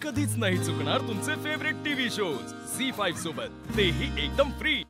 कधीच नाही चुकणार तुमचे फेवरेट टीव्ही शोज झी5 सोबत, तेही एकदम फ्री।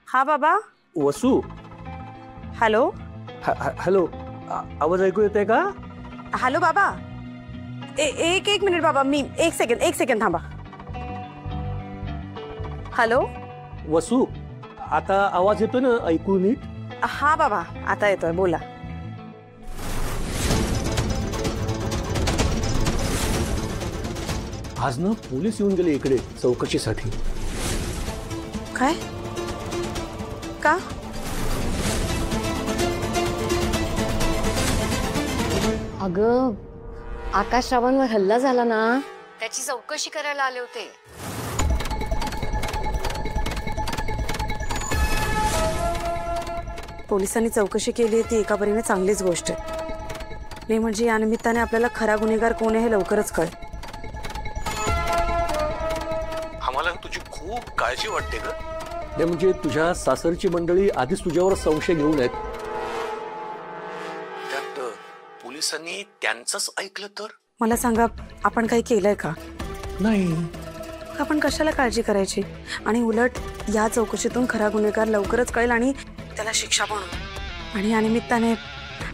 हा बाबा। वसू। हॅलो। हॅलो, आवाज ऐकू येते का? हॅलो बाबा, एक मिनिट बाबा, मी एक सेकंड थांबा। हॅलो वसू, आता आवाज येतोय ना, ऐकू नीट? हा बाबा, आता येतोय, बोला। आज ना पोलीस येऊन गेले इकडे चौकशीसाठी। काय? का? अगं, आकाश रावांवर हल्ला झाला ना, त्याची चौकशी करायला आले होते। पोलिसांनी चौकशी केली आहे ती एका परीने चांगलीच गोष्ट आहे। नाही म्हणजे या निमित्ताने आपल्याला खरा गुन्हेगार कोण आहे हे लवकरच कळेल। आम्हाला तुझी खूप काळजी वाटते ग। म्हणजे तुझ्या सासरची मंडळी आधीच तुझ्यावर संशय घेऊन आहेत, त्यात पोलिसांनी त्यांचंच ऐकलं तर? मला सांगा, आपण काही केलंय का? नाही। आपण कशाला काळजी करायची? आणि उलट या चौकशीतून खरा गुन्हेगार लवकरच कळेल आणि त्याला शिक्षा पण होईल। आणि या निमित्ताने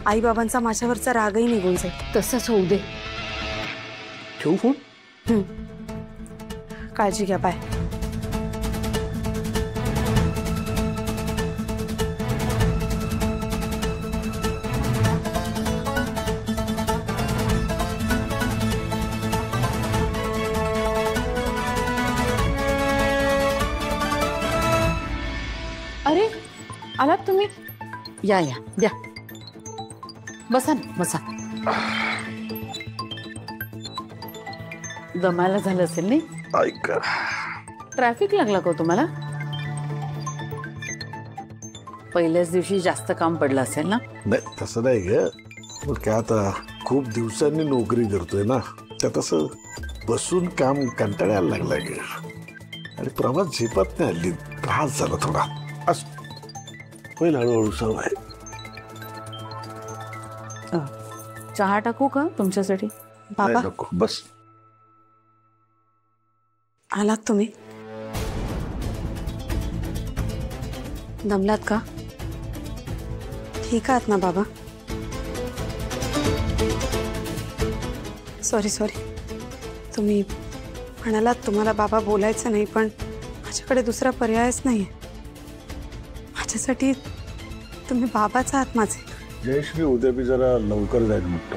आई बाबांचा माझ्यावरचा रागही निघून जाईल। तसंच होऊ दे। ठेवू फोन? काळजी घ्या, बाय। अरे, आलात तुम्ही? या या, द्या, बसा ना, बसा। दमायला झालं असेल नाही? ऐक, ट्रॅफिक लागला का तुम्हाला? पहिल्याच दिवशी जास्त काम पडलं असेल ना? नाही, तसं नाही ग, पण काय आता खूप दिवसांनी नोकरी करतोय ना, त्यात असं बसून काम कंटाळायला लागलाय ग। आणि प्रवास झेपत नाही, हल्ली त्रास झाला थोडा। होईल हळूहळू सवय। चहा टाकू का तुमच्यासाठी? बाबा, नको, बस। आलात तुम्ही? दमलात का? ठीक आहात ना बाबा? सॉरी, तुम्ही म्हणालात तुम्हाला बाबा बोलायचं नाही, पण माझ्याकडे दुसरा पर्यायच नाहीये। माझ्यासाठी तुम्ही बाबाच आहात माझे। जयश्री, उद्या मी जरा लवकर जाईल म्हणतो।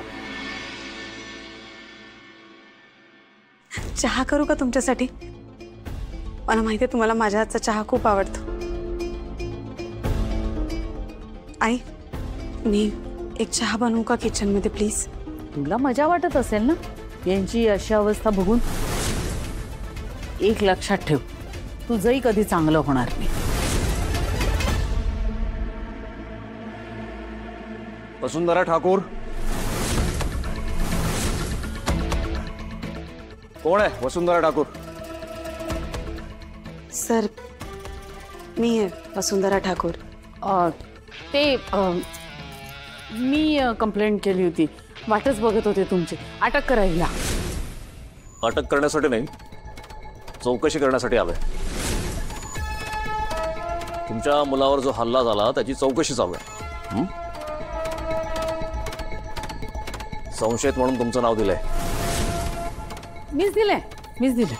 चहा करू का तुमच्यासाठी? मला माहिती आहे तुम्हाला माझ्या हातचा चहा खूप आवडतो। आई, मी एक चहा बनवू का किचन मध्ये प्लीज? तुला मजा वाटत असेल ना यांची अशी अवस्था बघून? एक लक्षात ठेव, तुझंही कधी चांगलं होणार नाही। वसुंधरा ठाकूर कोण आहे? वसुंधरा ठाकूर? सर, मी आहे वसुंधरा ठाकूर। मी कंप्लेंट केली होती, वाटच बघत होते तुमची। अटक करायला? अटक करण्यासाठी नाही, चौकशी करण्यासाठी आलोय। तुमच्या मुलावर जो हल्ला झाला त्याची चौकशी चालू आहे। संशयित म्हणून तुमचं नाव दिलंय। मीच दिलंय।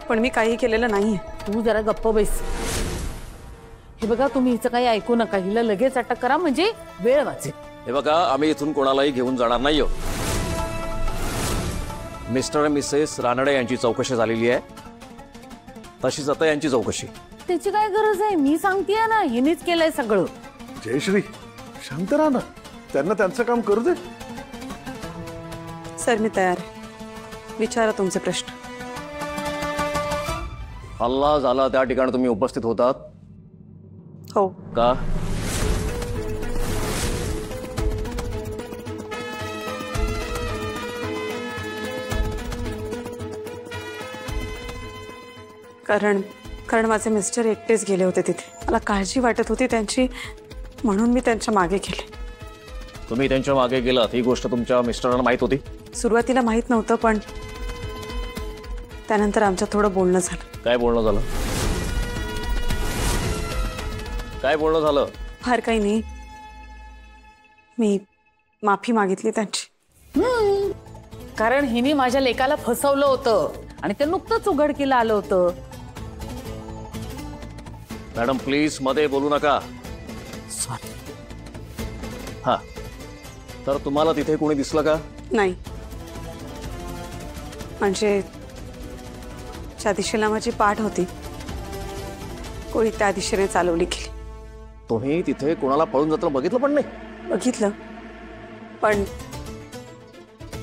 पण मी काही केलेलं नाहीये। तू जरा गप्प बैस। हे बघा, तुम्ही हिचं काही ऐकू नका, हिला लगेच अटक करा म्हणजे वेळ वाचेल। हे बघा, आम्ही इथून कोणालाही घेऊन जाणार नाही आहोत. मिस्टर आणि मिसेस रानडे यांची चौकशी झालेली आहे, तशीच आता यांची चौकशी. त्याची काय गरज आहे? मी सांगतेय ना, हिनेच केलंय सगळं. जयश्री शांत राहा ना, त्यांना त्यांचं काम करू दे. सर मी तयार आहे, विचारा तुमचे प्रश्न. हल्ला झाला त्या ठिकाणी तुम्ही उपस्थित होतात हो. का? कारण माझे मिस्टर एकटेच गेले होते तिथे. मला काळजी वाटत होती त्यांची, म्हणून मी त्यांच्या मागे गेले. तुम्ही त्यांच्या मागे गेलात ही गोष्ट तुमच्या मिस्टरांना माहित होती? सुरुवातीला माहित नव्हतं, पण त्यानंतर आमच्यात थोडं बोलणं झालं. काय बोलणं झालं? काय बोलणं झालं? फार काही नाही. मी माफी मागितली त्यांची. कारण हिने माझ्या लेकाला फसवलं होतं आणि ते नुकतंच उघडकीला आलं होतं. मॅडम प्लीज मध्ये बोलू नका. सॉरी. हा, तर तुम्हाला तिथे कोणी दिसलं का? नाही, म्हणजे ज्या दिशेला माझी पाठ होती कोणी त्या दिशेने चालवली गेली. तुम्ही तिथे कोणाला पळून जाताना बघितलं पण नाही? बघितलं, पण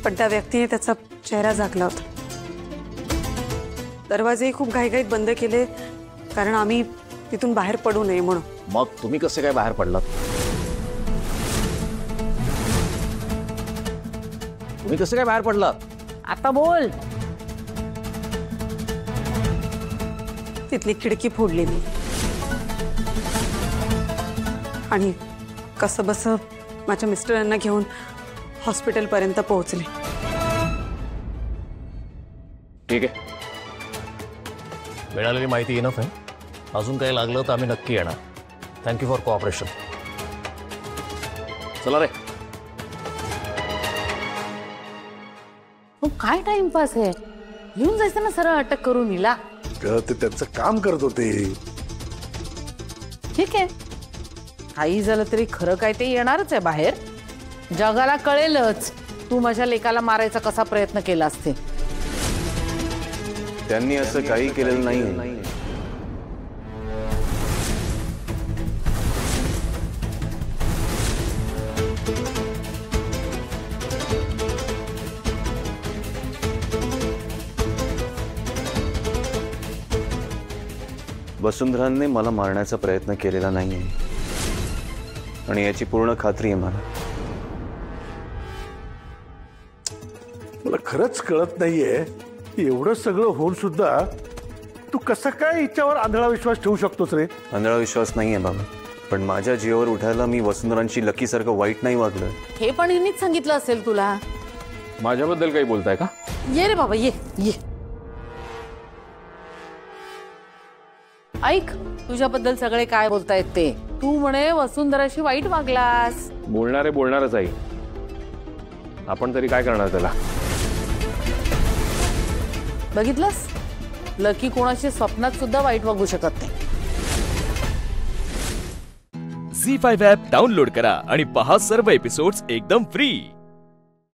त्या व्यक्तीने त्याचा चेहरा झाकला होता. दरवाजेही खूप घाईघाईत बंद केले, कारण आम्ही तिथून बाहेर पडू नये म्हणून. मग तुम्ही कसे काय बाहेर पडलात? तुम्ही कसे काय बाहेर पडलात? आता बोल. तिथली खिडकी फोडली मी आणि कसं बसं माझ्या मिस्टरांना घेऊन हॉस्पिटल पर्यंत पोहोचले. ठीक आहे, मिळालेली माहिती इनफ आहे. अजून काही लागलं तर आम्ही नक्की येणार. Thank you for cooperation. चला रे. काय टाइमपास आहे? घेऊन जायचं ना सरळ अटक करून हिला. ते त्यांचं काम करत होते. ठीक आहे, काही झालं तरी खरं काय ते येणारच आहे बाहेर. जगाला कळेलच तू माझ्या लेकाला मारायचा कसा प्रयत्न केला असते. त्यांनी असं काही केलेलं नाही. वसुंधराने मला मारण्याचा प्रयत्न केलेला नाहीये आणि याची पूर्ण खात्री आहे मला. मला खरंच कळत नाहीये, एवढं सगळं होऊन सुद्धा तू कसं काय हिच्यावर आंधळा विश्वास ठेवू शकतोस रे? आंधळा विश्वास नाहीये बाबा, पण माझ्या जीवावर उठायला मी वसुंधरांची लकीसारखं वाईट नाही वागलोय. हे पण हिनीच सांगितलं असेल तुला. माझ्याबद्दल काही बोलताय का? ये रे बाबा, ये ये. ऐक, तुझ्याबद्दल सगळे काय बोलतायत ते. तू म्हणे वसुंधराशी वाईट वागलास. बोलणारे बोलणारच आहे. आपण तरी काय करणार त्याला? बघितलंस, लकी कोणाशी स्वप्नात सुद्धा वाईट वागू शकत नाही. झी5 ॲप डाउनलोड करा आणि पहा सर्व एपिसोड्स एकदम फ्री.